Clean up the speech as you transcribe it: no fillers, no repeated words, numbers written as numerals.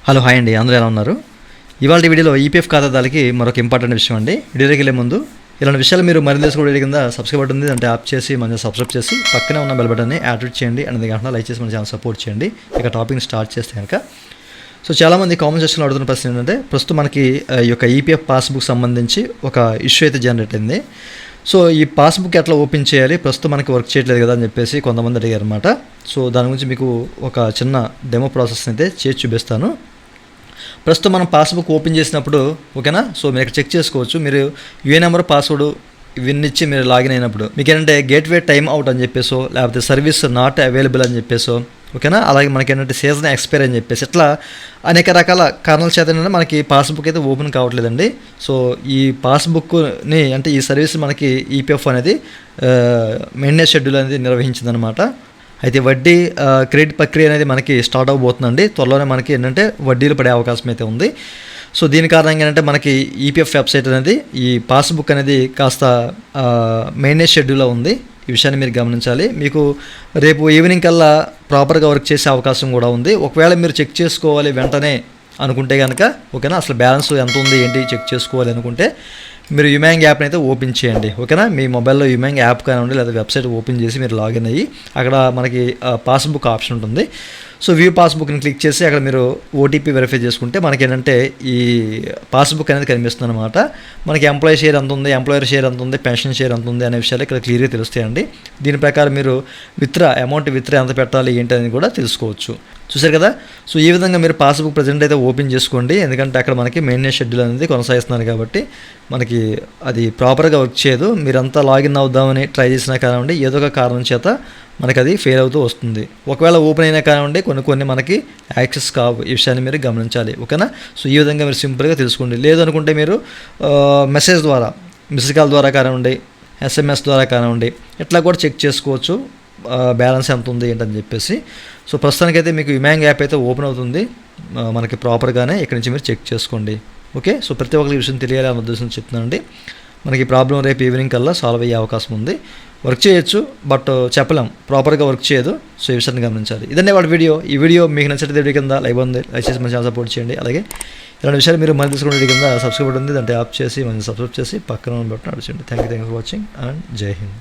Hello hi అండి, అందరూ ఎలా ఉన్నారు? ఇవాళ వీడియోలో ఈపీఎఫ్ ఖాతాదారులకి మరొక ఇంపార్టెంట్ విషయం అండి. వీడియోకి వెళ్ళే ముందు ఇలాంటి విషయాలు మీరు మరింత తెలుసుకోవడం కింద సబ్స్క్రైబ్ బటన్ ఉంది, అంటే యాప్ చేసి మన సబ్స్క్రైబ్ చేసి పక్కనే ఉన్న బెల్ బటన్ని యాక్టివేట్ చేయండి. అనేది కాకుండా లైక్ చేసి మన ఛానల్ సపోర్ట్ చేయండి. ఇక టాపిక్ని స్టార్ట్ చేస్తే కనుక చాలామంది కామెంట్ సెక్షన్లో అడుగుతున్న ప్రశ్న ఏంటంటే, ప్రస్తుతం మనకి ఈ యొక్క ఈపీఎఫ్ పాస్బుక్ సంబంధించి ఒక ఇష్యూ అయితే జనరేట్ అయింది. ఈ పాస్బుక్ ఎట్లా ఓపెన్ చేయాలి, ప్రస్తుతం మనకి వర్క్ చేయట్లేదు కదా అని చెప్పేసి కొంతమంది అడిగారు అనమాట. దాని గురించి మీకు ఒక చిన్న డెమో ప్రాసెస్ అయితే చేసి చూపిస్తాను. ప్రస్తుతం మనం పాస్బుక్ ఓపెన్ చేసినప్పుడు ఓకేనా, మీరు ఇక్కడ చెక్ చేసుకోవచ్చు. మీరు యూఏ నెంబర్, పాస్వర్డ్ ఇవన్నీ ఇచ్చి మీరు లాగిన్ అయినప్పుడు మీకు ఏంటంటే గేట్వే టైమ్ అవుట్ అని చెప్పేసో, లేకపోతే సర్వీస్ నాట్ అవైలబుల్ అని చెప్పేసో ఓకేనా, అలాగే మనకి ఏంటంటే సీజన్ ఎక్స్పైర్ అని చెప్పేసి ఇట్లా అనేక రకాల కారణాల చేత మనకి పాస్బుక్ అయితే ఓపెన్ కావట్లేదండి. ఈ పాస్బుక్ని అంటే ఈ సర్వీస్ మనకి ఈపీఎఫ్ అనేది మెయింటెనెన్స్ షెడ్యూల్ అనేది నిర్వహించిందనమాట. అయితే వడ్డీ క్రెడిట్ ప్రక్రియ అనేది మనకి స్టార్ట్ అవ్వబోతుందండి. త్వరలోనే మనకి ఏంటంటే వడ్డీలు పడే అవకాశం అయితే ఉంది. దీని కారణంగా ఏంటంటే మనకి ఈపీఎఫ్ వెబ్సైట్ అనేది ఈ పాస్బుక్ అనేది కాస్త మెయింటెనెన్స్ షెడ్యూల్లో ఉంది. ఈ విషయాన్ని మీరు గమనించాలి. మీకు రేపు ఈవినింగ్ కల్లా ప్రాపర్గా వర్క్ చేసే అవకాశం కూడా ఉంది. ఒకవేళ మీరు చెక్ చేసుకోవాలి వెంటనే అనుకుంటే కనుక ఓకేనా, అసలు బ్యాలెన్స్ ఎంత ఉంది ఏంటి చెక్ చేసుకోవాలి అనుకుంటే మీరు యుమాంగ్ యాప్ని అయితే ఓపెన్ చేయండి ఓకేనా. మీ మొబైల్లో యుమాంగ్ యాప్ కానివ్వండి లేదా వెబ్సైట్ ఓపెన్ చేసి మీరు లాగిన్ అయ్యి అక్కడ మనకి పాస్బుక్ ఆప్షన్ ఉంటుంది. వ్యూ పాస్బుక్ని క్లిక్ చేసి అక్కడ మీరు ఓటీపీ వెరిఫై చేసుకుంటే మనకి ఏంటంటే ఈ పాస్బుక్ అనేది కనిపిస్తుంది అనమాట. మనకి ఎంప్లాయీ షేర్ ఎంత ఉంది, ఎంప్లాయర్ షేర్ ఎంత ఉంది, పెన్షన్ షేర్ ఎంత ఉంది అనే విషయాలు ఇక్కడ క్లియర్గా తెలుస్తాయండి. దీని ప్రకారం మీరు అమౌంట్ ఎంత పెట్టాలి ఏంటి అనేది కూడా తెలుసుకోవచ్చు. చూసారు కదా. ఈ విధంగా మీరు పాస్బుక్ ప్రజెంట్ అయితే ఓపెన్ చేసుకోండి. ఎందుకంటే అక్కడ మనకి మెయింటెనెన్స్ షెడ్యూల్ అనేది కొనసాగిస్తున్నారు కాబట్టి మనకి అది ప్రాపర్గా వర్క్ చేయదు. మీరంతా లాగిన్ అవుదామని ట్రై చేసినా కానివ్వండి, ఏదో ఒక కారణం చేత మనకి అది ఫెయిల్ అవుతూ వస్తుంది. ఒకవేళ ఓపెన్ అయినా కానివ్వండి కొన్ని మనకి యాక్సెస్ కావు. ఈ విషయాన్ని మీరు గమనించాలి ఓకేనా. ఈ విధంగా మీరు సింపుల్గా తెలుసుకోండి. లేదు అనుకుంటే మీరు మెసేజ్ ద్వారా, మిస్డ్ కాల్ ద్వారా కానివ్వండి, ఎస్ఎంఎస్ ద్వారా కానివ్వండి, ఇట్లా కూడా చెక్ చేసుకోవచ్చు బ్యాలెన్స్ ఎంత ఉంది ఏంటని చెప్పేసి. ప్రస్తుతానికైతే మీకు యుమాంగ్ యాప్ అయితే ఓపెన్ అవుతుంది మనకి ప్రాపర్గానే. ఇక్కడి నుంచి మీరు చెక్ చేసుకోండి ఓకే. ప్రతి ఒక్కరికి విషయం తెలియాలి అనే ఉద్దేశం చెప్తున్నానండి. మనకి ప్రాబ్లం రేపు ఈవినింగ్ కల్లా సాల్వ్ అయ్యే అవకాశం ఉంది. వర్క్ చేయొచ్చు బట్ చెప్పలేం, ప్రాపర్గా వర్క్ చేయదు. ఈ విషయాన్ని గమనించాలి. ఇదనే వాడి వీడియో. ఈ వీడియో మీకు నచ్చితే వీడియో కింద లైక్ ఉంది, లైక్ చేసి మన ఛానల్ సపోర్ట్ చేయండి. అలాగే ఇలాంటి విషయాలు మీరు మళ్ళీ తీసుకునే కింద సబ్స్క్రైబ్ ఉంది, దాంట్లో యాప్ చేసి మన సబ్స్క్రైబ్ చేసి పక్కన బట్టి నడిచండి. Thank you for watching and Jai Hind.